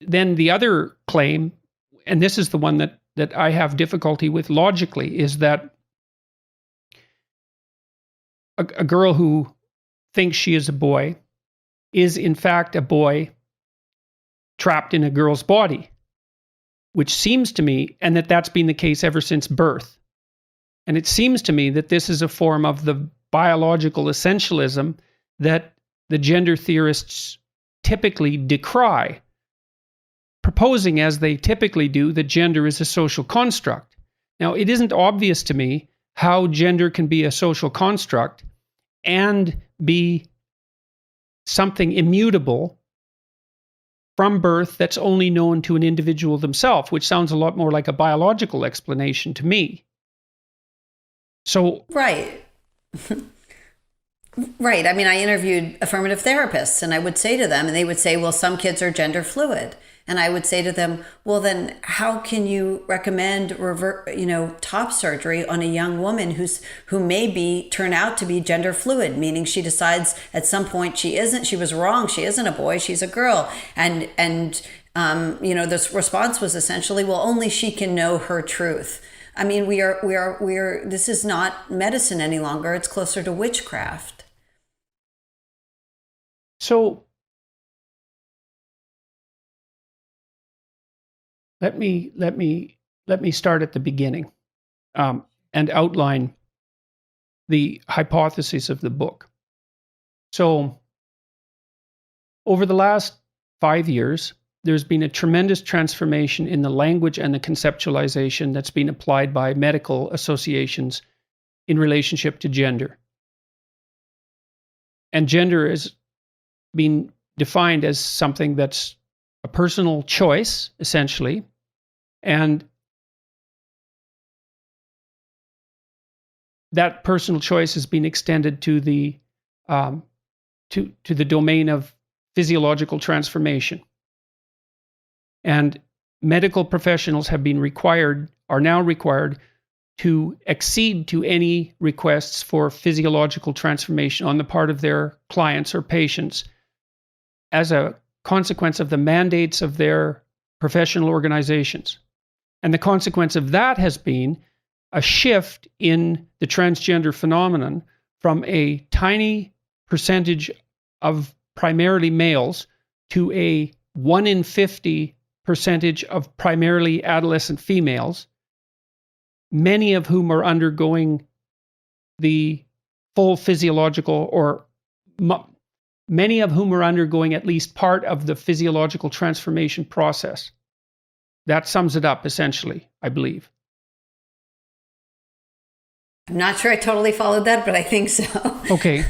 then the other claim, and this is the one that I have difficulty with logically, is that a girl who thinks she is a boy is in fact a boy trapped in a girl's body, which seems to me, and that's been the case ever since birth. And it seems to me that this is a form of the biological essentialism that the gender theorists typically decry, proposing, as they typically do, that gender is a social construct. Now, it isn't obvious to me how gender can be a social construct and be something immutable from birth that's only known to an individual themselves, which sounds a lot more like a biological explanation to me. So, right. Right. I mean, I interviewed affirmative therapists, and I would say to them, and they would say, well, some kids are gender fluid. And I would say to them, well, then how can you recommend top surgery on a young woman who may turn out to be gender fluid, meaning she decides at some point she was wrong, she isn't a boy, she's a girl. And this response was essentially, well, only she can know her truth. I mean, this is not medicine any longer. It's closer to witchcraft. So let me start at the beginning and outline the hypotheses of the book. So over the last 5 years, there's been a tremendous transformation in the language and the conceptualization that's been applied by medical associations in relationship to gender. And gender has been defined as something that's a personal choice, essentially, and that personal choice has been extended to the domain of physiological transformation. And medical professionals are now required to accede to any requests for physiological transformation on the part of their clients or patients as a consequence of the mandates of their professional organizations. And the consequence of that has been a shift in the transgender phenomenon from a tiny percentage of primarily males to a 1 in 50 percentage of primarily adolescent females, many of whom are undergoing the full physiological, or many of whom are undergoing at least part of the physiological transformation process. That sums it up, essentially, I believe. I'm not sure I totally followed that, but I think so. Okay.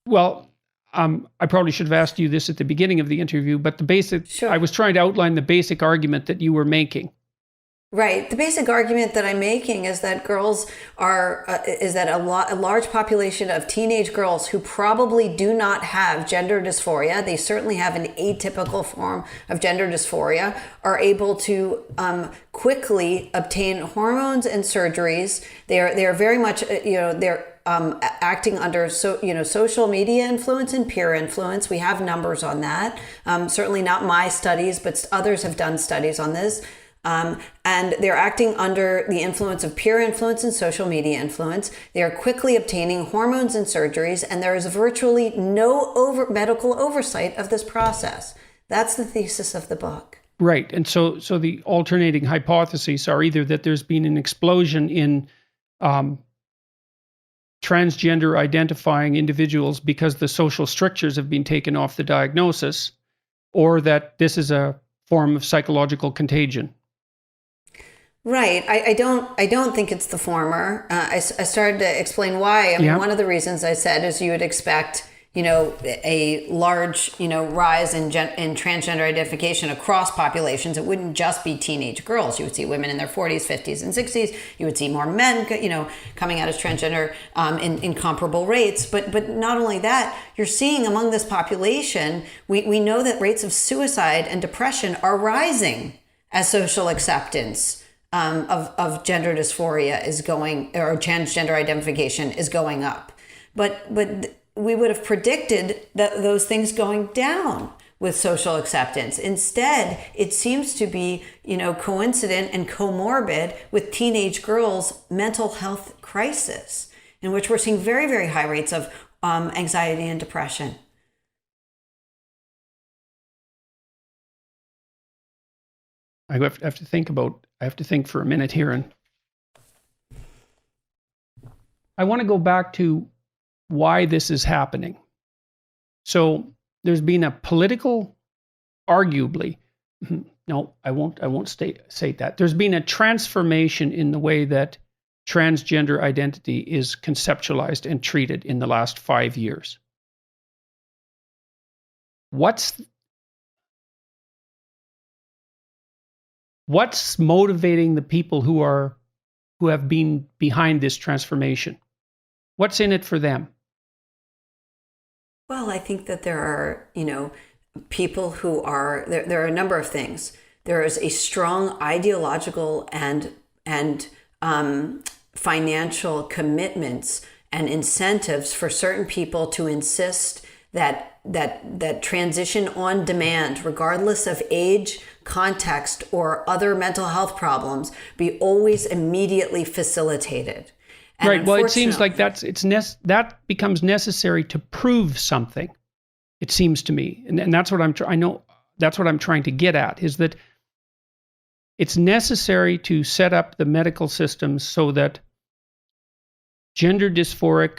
Well, I probably should have asked you this at the beginning of the interview, but Sure. I was trying to outline the basic argument that you were making. Right. The basic argument that I'm making is that a large population of teenage girls who probably do not have gender dysphoria, they certainly have an atypical form of gender dysphoria, are able to quickly obtain hormones and surgeries. They are very much, they're acting under social media influence and peer influence. We have numbers on that. Certainly not my studies, but others have done studies on this. And they're acting under the influence of peer influence and social media influence. They are quickly obtaining hormones and surgeries, and there is virtually no medical oversight of this process. That's the thesis of the book. Right. And so the alternating hypotheses are either that there's been an explosion in transgender identifying individuals because the social strictures have been taken off the diagnosis, or that this is a form of psychological contagion. Right. I don't think it's the former. I started to explain why. I mean, one of the reasons I said is you would expect, a large, rise in transgender identification across populations. It wouldn't just be teenage girls. You would see women in their 40s, 50s, and 60s. You would see more men, coming out as transgender in comparable rates. But not only that, you're seeing among this population, we know that rates of suicide and depression are rising as social acceptance of gender dysphoria is going, or transgender identification is going up. But we would have predicted that those things going down. with social acceptance. Instead, it seems to be, coincident and comorbid with teenage girls' mental health crisis, in which we're seeing very, very high rates of anxiety and depression. I have to think for a minute here, and I want to go back to why this is happening. So there's been a political, arguably, no, I won't state that. There's been a transformation in the way that transgender identity is conceptualized and treated in the last 5 years. What's motivating the people who have been behind this transformation? What's in it for them? Well, I think that there are, people who are there are a number of things. There is a strong ideological and financial commitments and incentives for certain people to insist that transition on demand, regardless of age, context, or other mental health problems, be always immediately facilitated. And right. Well, it seems like that becomes necessary to prove something. It seems to me, and that's what that's what I'm trying to get at, is that it's necessary to set up the medical systems so that gender dysphoric,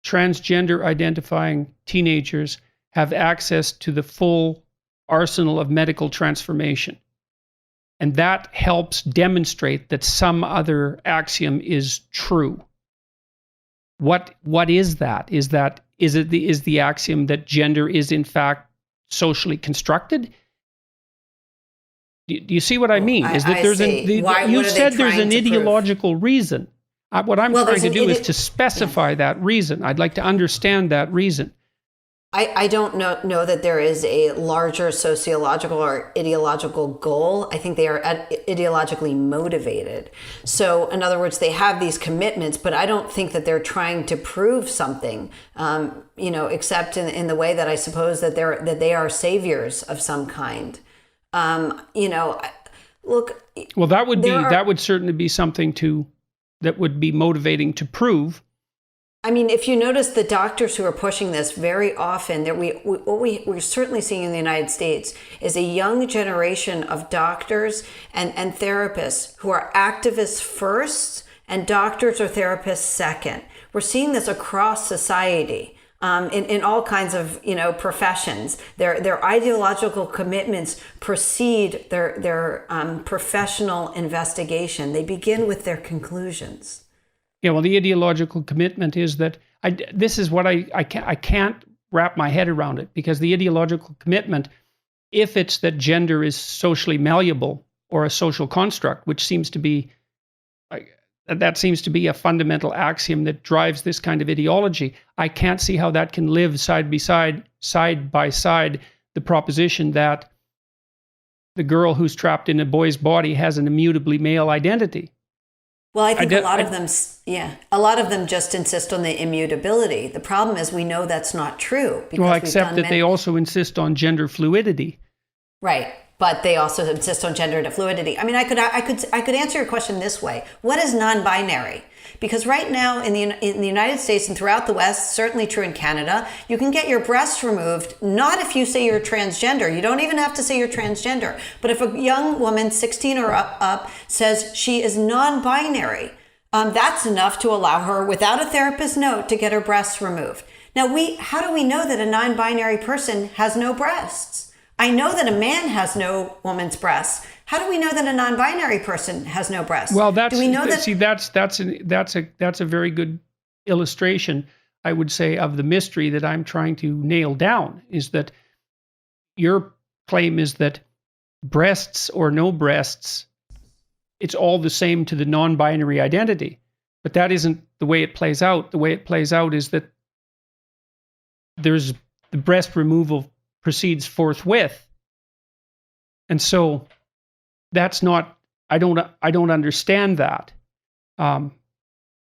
transgender identifying teenagers have access to the full arsenal of medical transformation. And that helps demonstrate that some other axiom is true. What is that? Is the axiom that gender is in fact socially constructed? Do you see what I mean? Is that you said there's an ideological reason. What I'm trying to do is to specify that reason. I'd like to understand that reason. I don't know that there is a larger sociological or ideological goal. I think they are ideologically motivated. So in other words, they have these commitments, but I don't think that they're trying to prove something, except in the way that I suppose that they are saviors of some kind. Look. Well, that would certainly be something that would be motivating to prove. I mean, if you notice the doctors who are pushing this very often, that we're certainly seeing in the United States is a young generation of doctors and therapists who are activists first and doctors or therapists second. We're seeing this across society. In all kinds of professions, their ideological commitments precede their professional investigation. They begin with their conclusions. Yeah, well, the ideological commitment is that this is what I can't wrap my head around it, because the ideological commitment, if it's that gender is socially malleable or a social construct, which seems to be a fundamental axiom that drives this kind of ideology, I can't see how that can live side by side the proposition that the girl who's trapped in a boy's body has an immutably male identity. Well, I think a lot of them just insist on the immutability. The problem is we know that's not true. Well, except that they also insist on gender fluidity. Right. But they also insist on gender fluidity. I mean, I could answer your question this way. What is non-binary? Because right now in the United States and throughout the West, certainly true in Canada, you can get your breasts removed, not if you say you're transgender. You don't even have to say you're transgender. But if a young woman, 16 or up says she is non-binary, that's enough to allow her, without a therapist's note, to get her breasts removed. Now, how do we know that a non-binary person has no breasts? I know that a man has no woman's breasts. How do we know that a non-binary person has no breasts? Well, that's a very good illustration, I would say, of the mystery that I'm trying to nail down. Is that your claim is that breasts or no breasts, it's all the same to the non-binary identity, but that isn't the way it plays out. The way it plays out is that there's the breast removal proceeds forthwith. And so that's not, I don't understand that.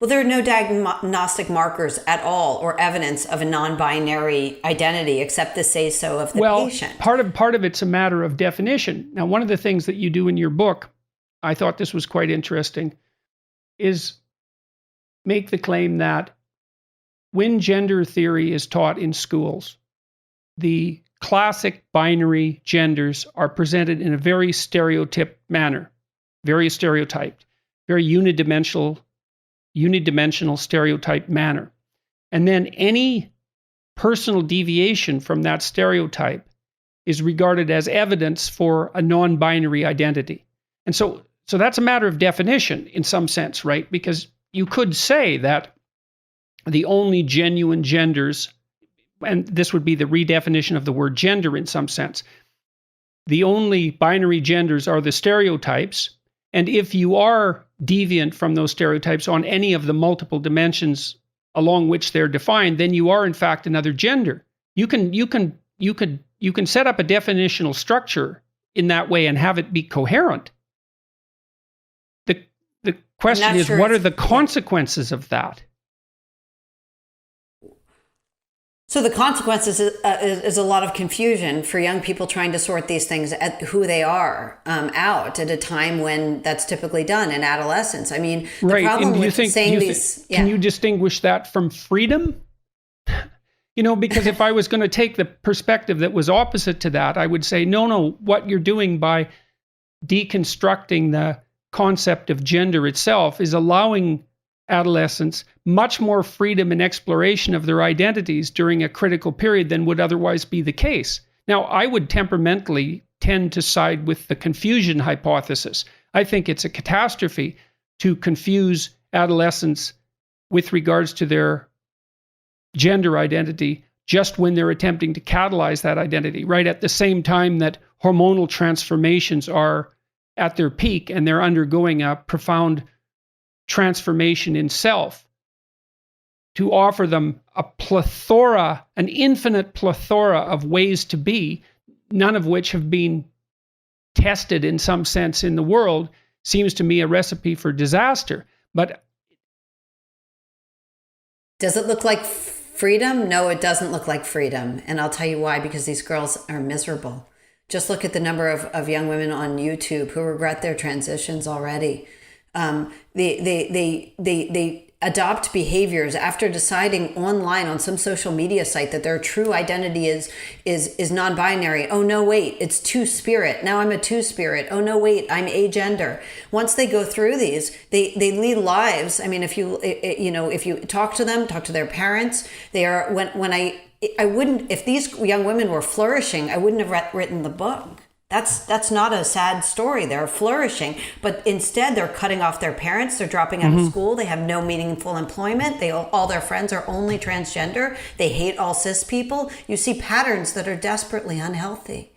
Well, there are no diagnostic markers at all or evidence of a non-binary identity except the say-so of the patient. Part of it's a matter of definition. Now, one of the things that you do in your book, I thought this was quite interesting, is make the claim that when gender theory is taught in schools, the classic binary genders are presented in a very stereotyped manner, very stereotyped, very unidimensional stereotype manner. And then any personal deviation from that stereotype is regarded as evidence for a non-binary identity. And so that's a matter of definition in some sense, right? Because you could say that the only genuine genders, and this would be the redefinition of the word gender in some sense, the only binary genders are the stereotypes. And if you are deviant from those stereotypes on any of the multiple dimensions along which they're defined, then you are in fact another gender. You can set up a definitional structure in that way and have it be coherent. The question is, what are the consequences of that? So the consequences is a lot of confusion for young people trying to sort these things at who they are out at a time when that's typically done in adolescence. I mean, the problem with saying these... Can you distinguish that from freedom? Because if I was going to take the perspective that was opposite to that, I would say, no, what you're doing by deconstructing the concept of gender itself is allowing adolescents much more freedom and exploration of their identities during a critical period than would otherwise be the case. Now, I would temperamentally tend to side with the confusion hypothesis. I think it's a catastrophe to confuse adolescents with regards to their gender identity just when they're attempting to catalyze that identity, right at the same time that hormonal transformations are at their peak and they're undergoing a profound transformation in self. To offer them an infinite plethora of ways to be, none of which have been tested in some sense in the world, seems to me a recipe for disaster. But does it look like freedom? No, it doesn't look like freedom. And I'll tell you why, because these girls are miserable. Just look at the number of young women on YouTube who regret their transitions already. They adopt behaviors after deciding online on some social media site that their true identity is non-binary. Oh no, wait, it's two-spirit. Now I'm a two-spirit. Oh no, wait, I'm agender. Once they go through these, they lead lives. I mean, if you talk to them, talk to their parents, they are I wouldn't, if these young women were flourishing, I wouldn't have written the book. That's not a sad story. They're flourishing, but instead they're cutting off their parents. They're dropping out of school. They have no meaningful employment. All their friends are only transgender. They hate all cis people. You see patterns that are desperately unhealthy.